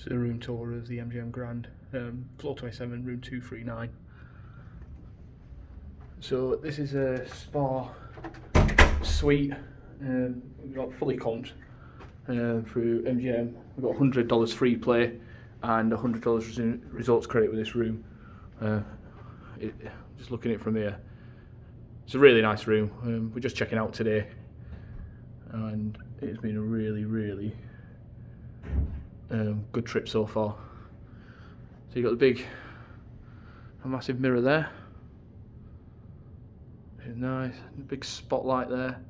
It's a room tour of the MGM Grand, floor 27, room 239. So this is a spa suite. We've got fully comped through MGM. We've got $100 free play and $100 resorts credit with this room. Just looking at it from here, it's a really nice room. We're just checking out today, and it's been a really good trip so far. So you've got a massive mirror there, which is nice, a big spotlight there,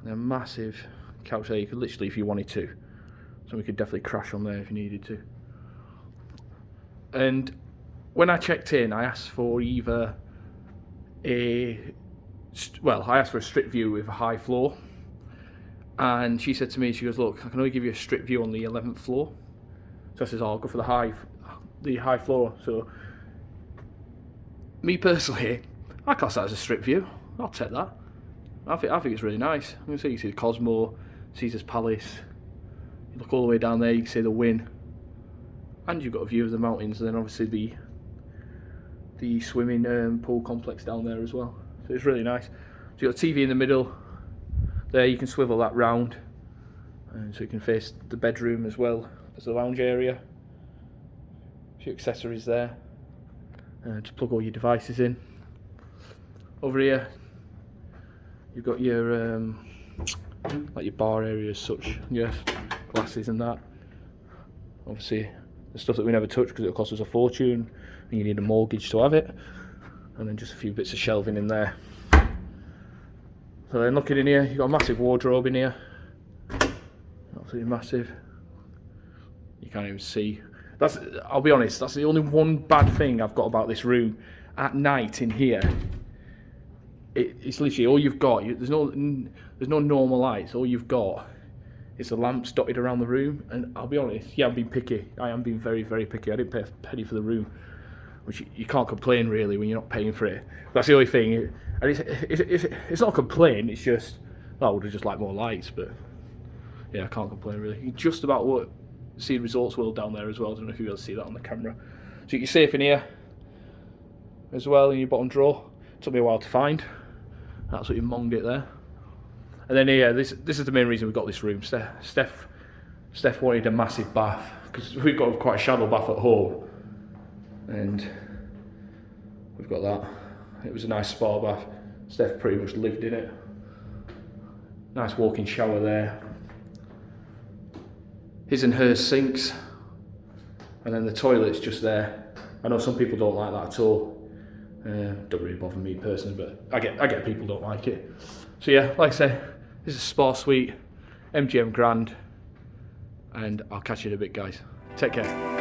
and a massive couch there. You could literally, if you wanted to, so we could definitely crash on there if you needed to. And when I checked in, I asked for either I asked for a strip view with a high floor, and she said to me, she goes, look, I can only give you a strip view on the 11th floor. So I says, oh, I'll go for the high floor. So me personally, I class that as a strip view. I'll take that. I think it's really nice. You can see the Cosmo, Caesar's Palace. You look all the way down there, you can see the Wynn, and you've got a view of the mountains, and then obviously the swimming pool complex down there as well. So it's really nice. So you've got a TV in the middle. There you can swivel that round, and so you can face the bedroom as well as the lounge area. A few accessories there to plug all your devices in. Over here you've got your like your bar area as such, yes, glasses and that. Obviously the stuff that we never touch because it'll cost us a fortune and you need a mortgage to have it. And then just a few bits of shelving in there. So then looking in here, you've got a massive wardrobe in here. Absolutely massive. You can't even see. I'll be honest, that's the only one bad thing I've got about this room. At night in here, it's literally all you've got. There's no normal lights. All you've got is the lamps dotted around the room. And I'll be honest, yeah, I'm being picky. I am being very picky. I didn't pay a penny for the room, which you can't complain really when you're not paying for it. That's the only thing. And it's not a complaint. It's just, I would have just liked more lights, but yeah, I can't complain really. You just about see Resorts World down there as well. I don't know if you'll be able to see that on the camera. So you can safe in here as well in your bottom drawer. Took me a while to find. Absolutely monged it there. And then here, this is the main reason we got this room. Steph wanted a massive bath because we've got quite a shallow bath at home, and we've got that. It was a nice spa bath. Steph pretty much lived in it. Nice walk-in shower there. His and hers sinks, and then the toilet's just there. I know some people don't like that at all. Don't really bother me personally, but I get people don't like it. So yeah, like I say, this is a spa suite, MGM Grand, and I'll catch you in a bit, guys. Take care.